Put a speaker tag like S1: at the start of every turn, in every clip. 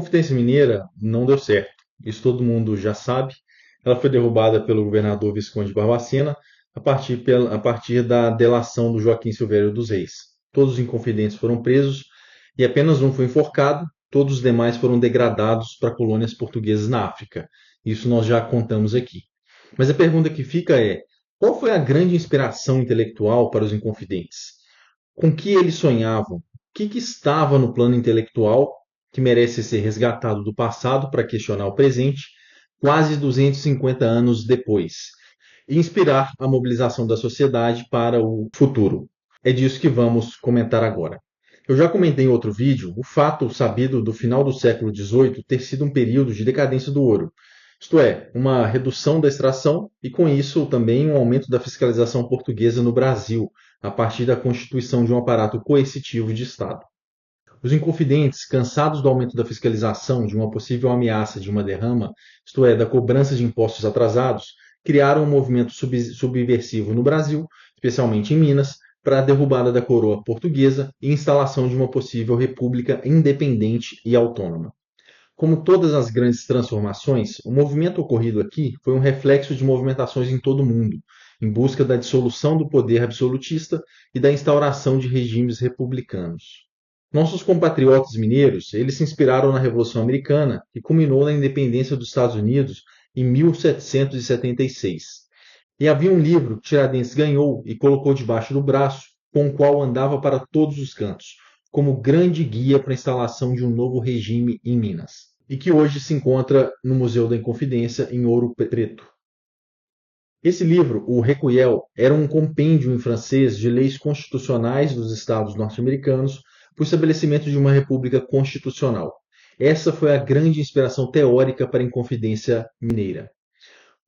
S1: Inconfidência Mineira não deu certo. Isso todo mundo já sabe. Ela foi derrubada pelo governador Visconde de Barbacena a partir da delação do Joaquim Silvério dos Reis. Todos os inconfidentes foram presos e apenas um foi enforcado. Todos os demais foram degradados para colônias portuguesas na África. Isso nós já contamos aqui. Mas a pergunta que fica é: qual foi a grande inspiração intelectual para os inconfidentes? Com que eles sonhavam? O que estava no plano intelectual que merece ser resgatado do passado para questionar o presente, quase 250 anos depois, e inspirar a mobilização da sociedade para o futuro? É disso que vamos comentar agora. Eu já comentei em outro vídeo o fato sabido do final do século XVIII ter sido um período de decadência do ouro, isto é, uma redução da extração e, com isso, também um aumento da fiscalização portuguesa no Brasil, a partir da constituição de um aparato coercitivo de Estado. Os inconfidentes, cansados do aumento da fiscalização, de uma possível ameaça de uma derrama, isto é, da cobrança de impostos atrasados, criaram um movimento subversivo no Brasil, especialmente em Minas, para a derrubada da coroa portuguesa e instalação de uma possível república independente e autônoma. Como todas as grandes transformações, o movimento ocorrido aqui foi um reflexo de movimentações em todo o mundo, em busca da dissolução do poder absolutista e da instauração de regimes republicanos. Nossos compatriotas mineiros, eles se inspiraram na Revolução Americana, que culminou na independência dos Estados Unidos em 1776. E havia um livro que Tiradentes ganhou e colocou debaixo do braço, com o qual andava para todos os cantos, como grande guia para a instalação de um novo regime em Minas, e que hoje se encontra no Museu da Inconfidência, em Ouro Preto. Esse livro, o Recueil, era um compêndio em francês de leis constitucionais dos estados norte-americanos para o estabelecimento de uma república constitucional. Essa foi a grande inspiração teórica para a Inconfidência Mineira.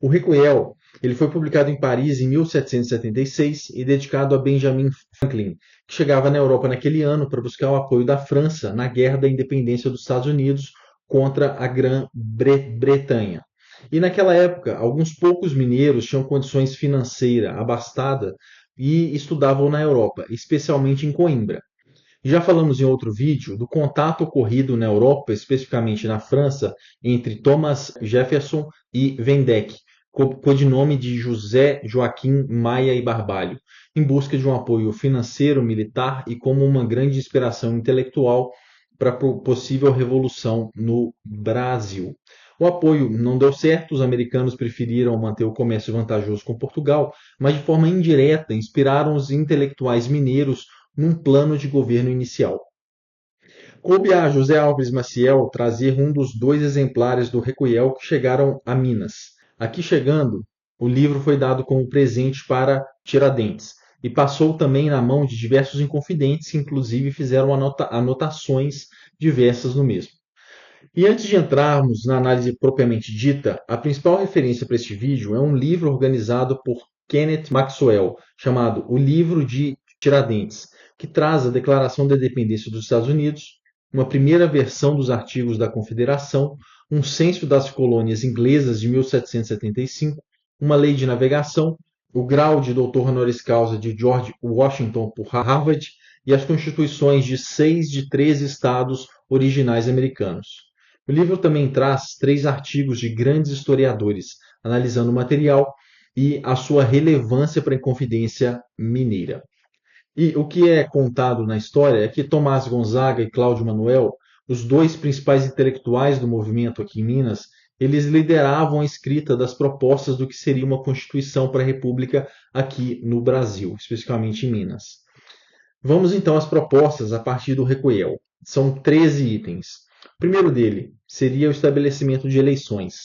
S1: O Recueil ele foi publicado em Paris em 1776 e dedicado a Benjamin Franklin, que chegava na Europa naquele ano para buscar o apoio da França na Guerra da Independência dos Estados Unidos contra a Grã-Bretanha. E naquela época, alguns poucos mineiros tinham condições financeiras abastadas e estudavam na Europa, especialmente em Coimbra. Já falamos em outro vídeo do contato ocorrido na Europa, especificamente na França, entre Thomas Jefferson e Vendée, codinome de José Joaquim Maia e Barbalho, em busca de um apoio financeiro, militar e como uma grande inspiração intelectual para a possível revolução no Brasil. O apoio não deu certo, os americanos preferiram manter o comércio vantajoso com Portugal, mas de forma indireta inspiraram os intelectuais mineiros num plano de governo inicial. Coube a José Alves Maciel trazer um dos 2 exemplares do Recueil que chegaram a Minas. Aqui chegando, o livro foi dado como presente para Tiradentes e passou também na mão de diversos inconfidentes que inclusive fizeram anotações diversas no mesmo. E antes de entrarmos na análise propriamente dita, a principal referência para este vídeo é um livro organizado por Kenneth Maxwell, chamado O Livro de Tiradentes, que traz a Declaração da Independência dos Estados Unidos, uma primeira versão dos artigos da Confederação, um censo das colônias inglesas de 1775, uma lei de navegação, o grau de doutor honoris causa de George Washington por Harvard e as constituições de 6 de 13 estados originais americanos. O livro também traz 3 artigos de grandes historiadores, analisando o material e a sua relevância para a Inconfidência Mineira. E o que é contado na história é que Tomás Gonzaga e Cláudio Manuel, os 2 principais intelectuais do movimento aqui em Minas, eles lideravam a escrita das propostas do que seria uma constituição para a República aqui no Brasil, especificamente em Minas. Vamos então às propostas a partir do Recueil. São 13 itens. O primeiro dele seria o estabelecimento de eleições.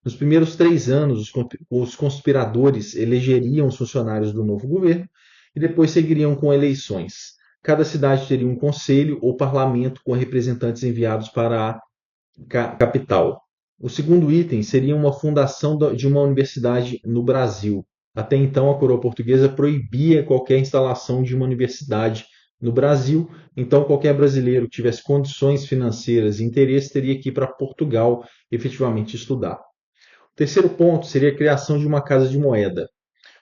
S1: Nos primeiros 3 anos, os conspiradores elegeriam os funcionários do novo governo e depois seguiriam com eleições. Cada cidade teria um conselho ou parlamento com representantes enviados para a capital. O segundo item seria uma fundação de uma universidade no Brasil. Até então, a coroa portuguesa proibia qualquer instalação de uma universidade no Brasil, então qualquer brasileiro que tivesse condições financeiras e interesse teria que ir para Portugal efetivamente estudar. O terceiro ponto seria a criação de uma casa de moeda.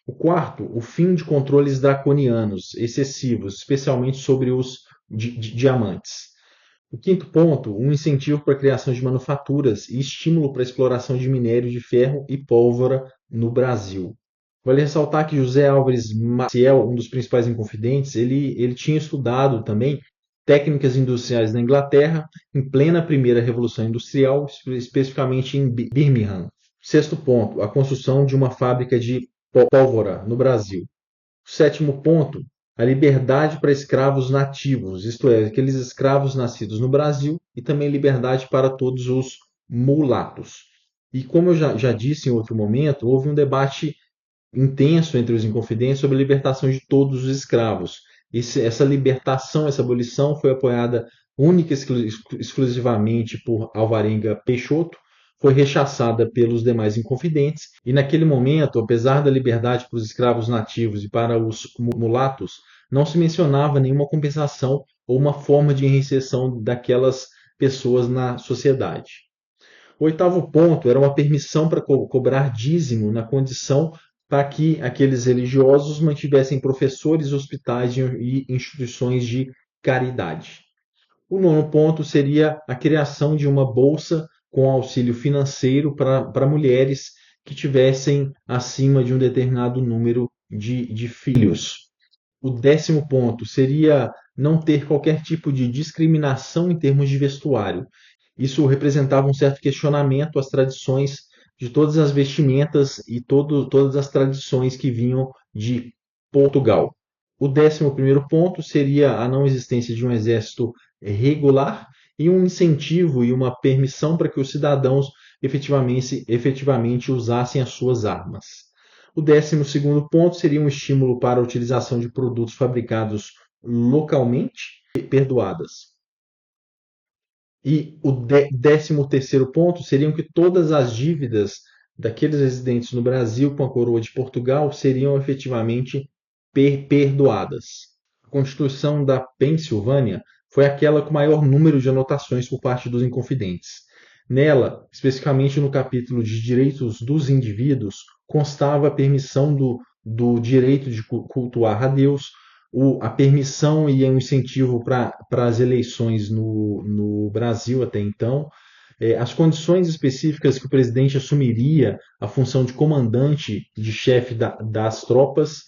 S1: O quarto, o fim de controles draconianos, excessivos, especialmente sobre os diamantes. O quinto ponto, um incentivo para a criação de manufaturas e estímulo para a exploração de minério de ferro e pólvora no Brasil. Vale ressaltar que José Álvares Maciel, um dos principais inconfidentes, ele tinha estudado também técnicas industriais na Inglaterra, em plena primeira Revolução Industrial, especificamente em Birmingham. Sexto ponto, a construção de uma fábrica de pólvora no Brasil. Sétimo ponto, a liberdade para escravos nativos, isto é, aqueles escravos nascidos no Brasil, e também liberdade para todos os mulatos. E como eu já disse em outro momento, houve um debate intenso entre os inconfidentes sobre a libertação de todos os escravos. Essa libertação, essa abolição foi apoiada única e exclusivamente por Alvarenga Peixoto, foi rechaçada pelos demais inconfidentes, e naquele momento, apesar da liberdade para os escravos nativos e para os mulatos, não se mencionava nenhuma compensação ou uma forma de reinserção daquelas pessoas na sociedade. O oitavo ponto era uma permissão para cobrar dízimo na condição para que aqueles religiosos mantivessem professores, hospitais e instituições de caridade. O nono ponto seria a criação de uma bolsa com auxílio financeiro para mulheres que tivessem acima de um determinado número de filhos. O décimo ponto seria não ter qualquer tipo de discriminação em termos de vestuário. Isso representava um certo questionamento às tradições de todas as vestimentas e todas as tradições que vinham de Portugal. O 11º ponto seria a não existência de um exército regular e um incentivo e uma permissão para que os cidadãos efetivamente usassem as suas armas. O 12º ponto seria um estímulo para a utilização de produtos fabricados localmente e perdoadas. E o 13º ponto seriam que todas as dívidas daqueles residentes no Brasil com a coroa de Portugal seriam efetivamente perdoadas. A Constituição da Pensilvânia foi aquela com maior número de anotações por parte dos inconfidentes. Nela, especificamente no capítulo de direitos dos indivíduos, constava a permissão do direito de cultuar a Deus, a permissão e o incentivo para as eleições no Brasil até então, as condições específicas que o presidente assumiria a função de comandante, de chefe das tropas,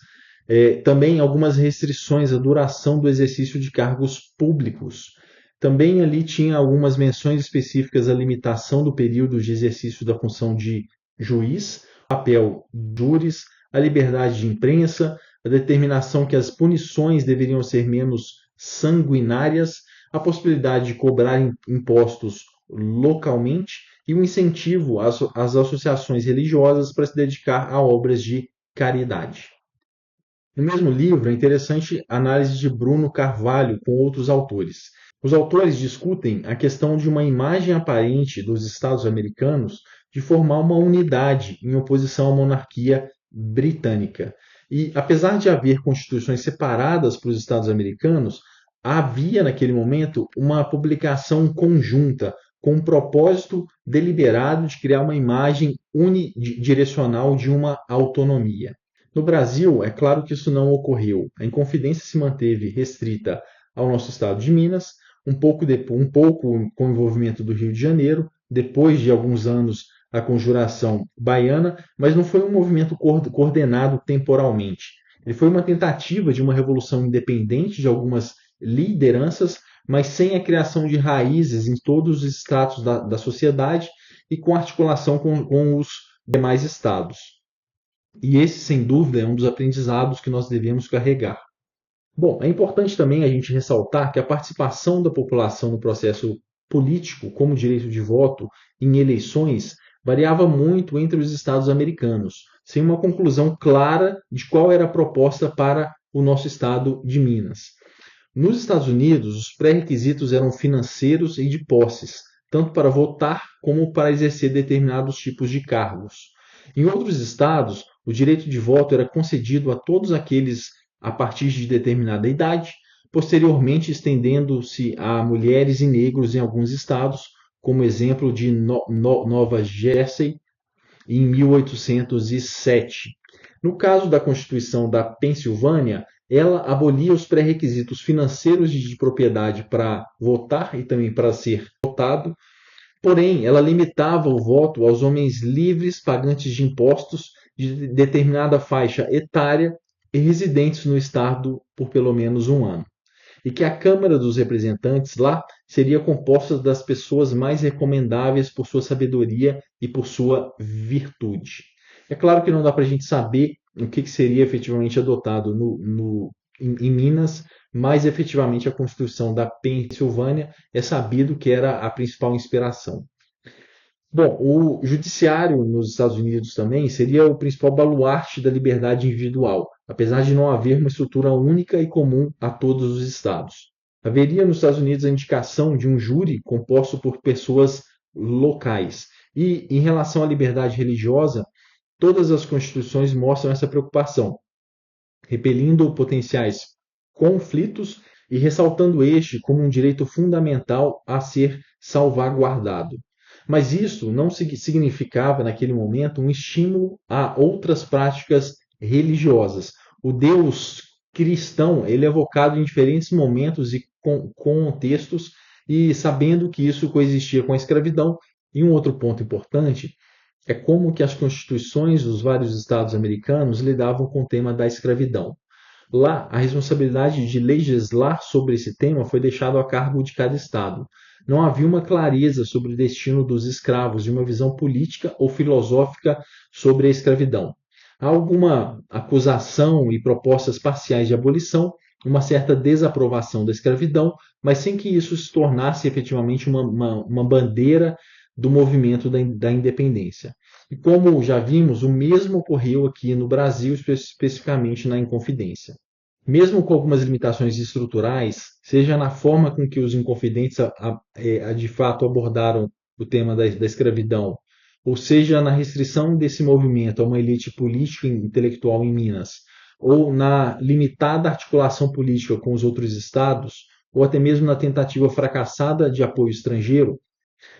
S1: também algumas restrições à duração do exercício de cargos públicos. Também ali tinha algumas menções específicas à limitação do período de exercício da função de juiz, papel de júris, a liberdade de imprensa, a determinação que as punições deveriam ser menos sanguinárias, a possibilidade de cobrar impostos localmente e um incentivo às associações religiosas para se dedicar a obras de caridade. No mesmo livro, é interessante a análise de Bruno Carvalho com outros autores. Os autores discutem a questão de uma imagem aparente dos Estados americanos de formar uma unidade em oposição à monarquia britânica. E, apesar de haver constituições separadas para os Estados americanos, havia naquele momento uma publicação conjunta com um propósito deliberado de criar uma imagem unidirecional de uma autonomia. No Brasil, é claro que isso não ocorreu. A Inconfidência se manteve restrita ao nosso estado de Minas, um pouco com o envolvimento do Rio de Janeiro, depois de alguns anos a Conjuração Baiana, mas não foi um movimento coordenado temporalmente. Ele foi uma tentativa de uma revolução independente de algumas lideranças, mas sem a criação de raízes em todos os estratos da sociedade e com articulação com os demais estados. E esse, sem dúvida, é um dos aprendizados que nós devemos carregar. Bom, é importante também a gente ressaltar que a participação da população no processo político, como direito de voto em eleições, variava muito entre os estados americanos, sem uma conclusão clara de qual era a proposta para o nosso estado de Minas. Nos Estados Unidos, os pré-requisitos eram financeiros e de posses, tanto para votar como para exercer determinados tipos de cargos. Em outros estados, o direito de voto era concedido a todos aqueles a partir de determinada idade, posteriormente estendendo-se a mulheres e negros em alguns estados, como exemplo de Nova Jersey, em 1807. No caso da Constituição da Pensilvânia, ela abolia os pré-requisitos financeiros de propriedade para votar e também para ser votado, porém, ela limitava o voto aos homens livres, pagantes de impostos de determinada faixa etária e residentes no estado por pelo menos um ano. E que a Câmara dos Representantes lá seria composta das pessoas mais recomendáveis por sua sabedoria e por sua virtude. É claro que não dá para a gente saber o que seria efetivamente adotado em Minas, mas efetivamente a Constituição da Pensilvânia é sabido que era a principal inspiração. Bom, o judiciário nos Estados Unidos também seria o principal baluarte da liberdade individual, apesar de não haver uma estrutura única e comum a todos os estados. Haveria nos Estados Unidos a indicação de um júri composto por pessoas locais. E em relação à liberdade religiosa, todas as constituições mostram essa preocupação, repelindo potenciais conflitos e ressaltando este como um direito fundamental a ser salvaguardado. Mas isso não significava, naquele momento, um estímulo a outras práticas religiosas. O Deus cristão ele é evocado em diferentes momentos e contextos, e sabendo que isso coexistia com a escravidão. E um outro ponto importante é como que as constituições dos vários estados americanos lidavam com o tema da escravidão. Lá, a responsabilidade de legislar sobre esse tema foi deixada a cargo de cada estado. Não havia uma clareza sobre o destino dos escravos e uma visão política ou filosófica sobre a escravidão. Há alguma acusação e propostas parciais de abolição, uma certa desaprovação da escravidão, mas sem que isso se tornasse efetivamente uma bandeira do movimento da independência. E como já vimos, o mesmo ocorreu aqui no Brasil, especificamente na Inconfidência. Mesmo com algumas limitações estruturais, seja na forma com que os Inconfidentes de fato abordaram o tema da escravidão, ou seja na restrição desse movimento a uma elite política e intelectual em Minas, ou na limitada articulação política com os outros estados, ou até mesmo na tentativa fracassada de apoio estrangeiro,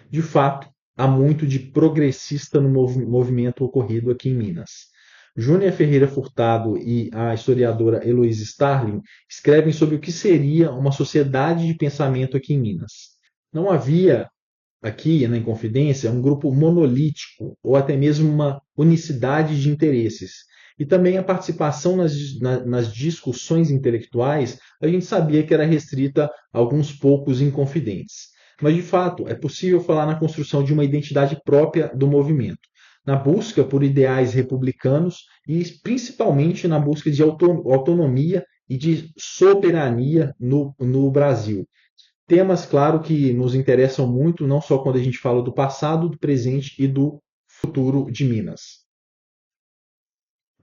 S1: de fato, há muito de progressista no movimento ocorrido aqui em Minas. Júnior Ferreira Furtado e a historiadora Heloísa Starling escrevem sobre o que seria uma sociedade de pensamento aqui em Minas. Não havia aqui na Inconfidência um grupo monolítico ou até mesmo uma unicidade de interesses. E também a participação nas discussões intelectuais, a gente sabia que era restrita a alguns poucos inconfidentes. Mas, de fato, é possível falar na construção de uma identidade própria do movimento, na busca por ideais republicanos e principalmente na busca de autonomia e de soberania no Brasil. Temas, claro, que nos interessam muito, não só quando a gente fala do passado, do presente e do futuro de Minas.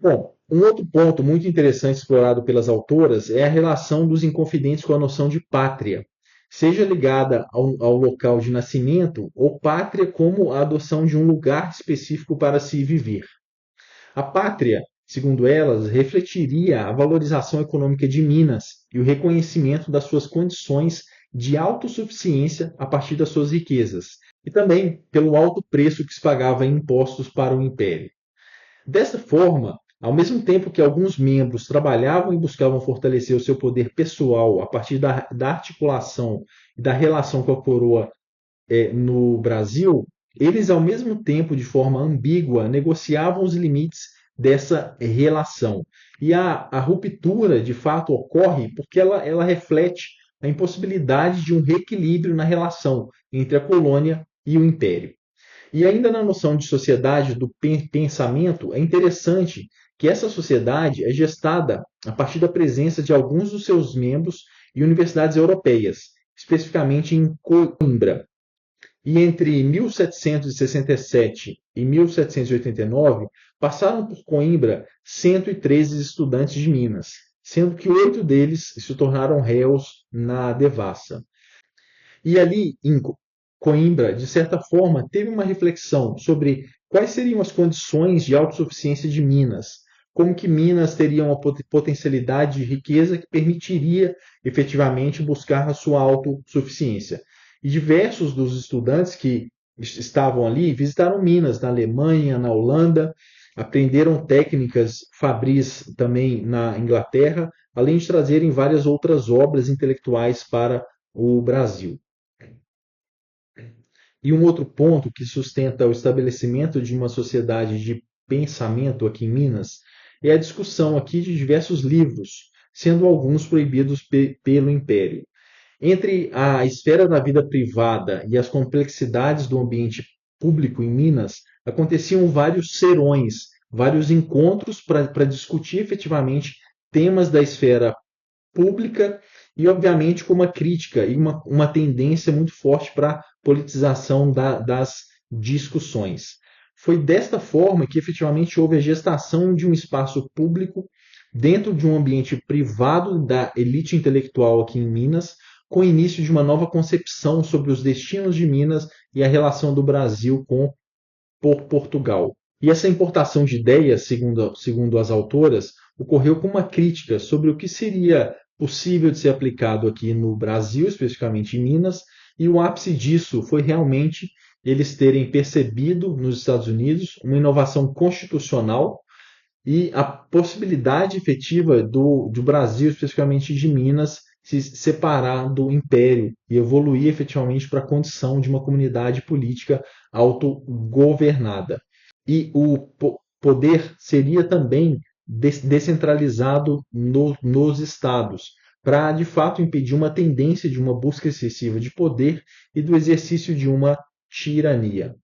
S1: Bom, um outro ponto muito interessante explorado pelas autoras é a relação dos inconfidentes com a noção de pátria, seja ligada ao local de nascimento ou pátria como a adoção de um lugar específico para se viver. A pátria, segundo elas, refletiria a valorização econômica de Minas e o reconhecimento das suas condições de autossuficiência a partir das suas riquezas, e também pelo alto preço que se pagava em impostos para o império. Dessa forma, ao mesmo tempo que alguns membros trabalhavam e buscavam fortalecer o seu poder pessoal a partir da articulação e da relação com a coroa no Brasil, eles, ao mesmo tempo, de forma ambígua, negociavam os limites dessa relação. E a ruptura, de fato, ocorre porque ela reflete a impossibilidade de um reequilíbrio na relação entre a colônia e o império. E ainda na noção de sociedade do pensamento, é interessante que essa sociedade é gestada a partir da presença de alguns dos seus membros em universidades europeias, especificamente em Coimbra. E entre 1767 e 1789, passaram por Coimbra 113 estudantes de Minas, sendo que 8 deles se tornaram réus na devassa. E ali, em Coimbra, de certa forma, teve uma reflexão sobre quais seriam as condições de autossuficiência de Minas, como que Minas teria uma potencialidade de riqueza que permitiria efetivamente buscar a sua autossuficiência. E diversos dos estudantes que estavam ali visitaram Minas, na Alemanha, na Holanda, aprenderam técnicas fabris também na Inglaterra, além de trazerem várias outras obras intelectuais para o Brasil. E um outro ponto que sustenta o estabelecimento de uma sociedade de pensamento aqui em Minas é a discussão aqui de diversos livros, sendo alguns proibidos pelo Império. Entre a esfera da vida privada e as complexidades do ambiente público em Minas, aconteciam vários serões, vários encontros para discutir efetivamente temas da esfera pública e, obviamente, com uma crítica e uma tendência muito forte para a politização das discussões. Foi desta forma que efetivamente houve a gestação de um espaço público dentro de um ambiente privado da elite intelectual aqui em Minas, com o início de uma nova concepção sobre os destinos de Minas e a relação do Brasil com Portugal. E essa importação de ideias, segundo as autoras, ocorreu com uma crítica sobre o que seria possível de ser aplicado aqui no Brasil, especificamente em Minas, e o ápice disso foi realmente eles terem percebido nos Estados Unidos uma inovação constitucional e a possibilidade efetiva do Brasil, especificamente de Minas, se separar do império e evoluir efetivamente para a condição de uma comunidade política autogovernada. E o poder seria também descentralizado nos estados, para de fato impedir uma tendência de uma busca excessiva de poder e do exercício de uma tirania.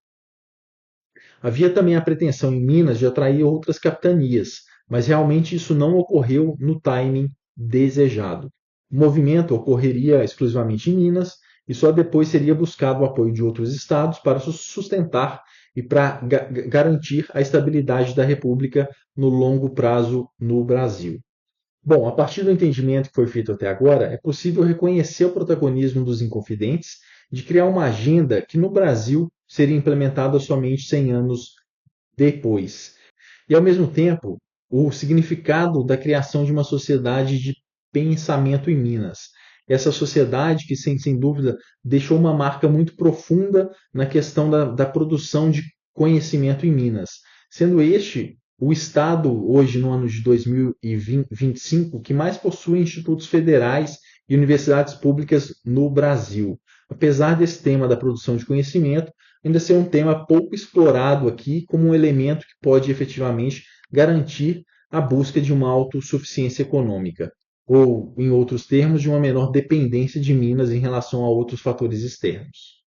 S1: Havia também a pretensão em Minas de atrair outras capitanias, mas realmente isso não ocorreu no timing desejado. O movimento ocorreria exclusivamente em Minas e só depois seria buscado o apoio de outros estados para sustentar e para garantir a estabilidade da República no longo prazo no Brasil. Bom, a partir do entendimento que foi feito até agora, é possível reconhecer o protagonismo dos Inconfidentes de criar uma agenda que no Brasil seria implementada somente 100 anos depois. E, ao mesmo tempo, o significado da criação de uma sociedade de pensamento em Minas. Essa sociedade que, sem dúvida, deixou uma marca muito profunda na questão da produção de conhecimento em Minas, sendo este o estado, hoje no ano de 2025, que mais possui institutos federais e universidades públicas no Brasil. Apesar desse tema da produção de conhecimento, ainda ser um tema pouco explorado aqui como um elemento que pode efetivamente garantir a busca de uma autossuficiência econômica, ou, em outros termos, de uma menor dependência de Minas em relação a outros fatores externos.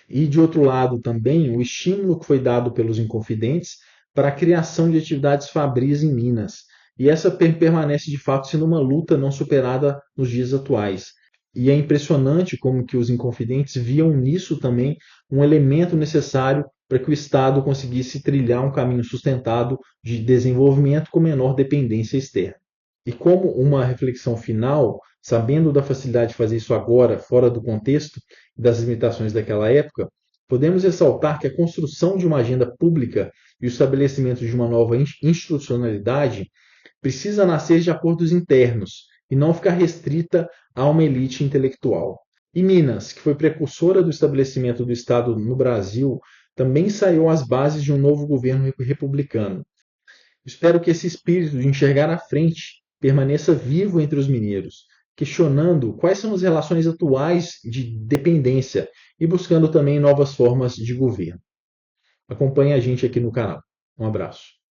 S1: E, de outro lado, também o estímulo que foi dado pelos Inconfidentes para a criação de atividades fabris em Minas. E essa permanece, de fato, sendo uma luta não superada nos dias atuais. E é impressionante como que os Inconfidentes viam nisso também um elemento necessário para que o Estado conseguisse trilhar um caminho sustentado de desenvolvimento com menor dependência externa. E como uma reflexão final, sabendo da facilidade de fazer isso agora, fora do contexto e das limitações daquela época, podemos ressaltar que a construção de uma agenda pública e o estabelecimento de uma nova institucionalidade precisa nascer de acordos internos e não ficar restrita a uma elite intelectual. E Minas, que foi precursora do estabelecimento do Estado no Brasil, também saiu às bases de um novo governo republicano. Espero que esse espírito de enxergar à frente permaneça vivo entre os mineiros, questionando quais são as relações atuais de dependência e buscando também novas formas de governo. Acompanhe a gente aqui no canal. Um abraço.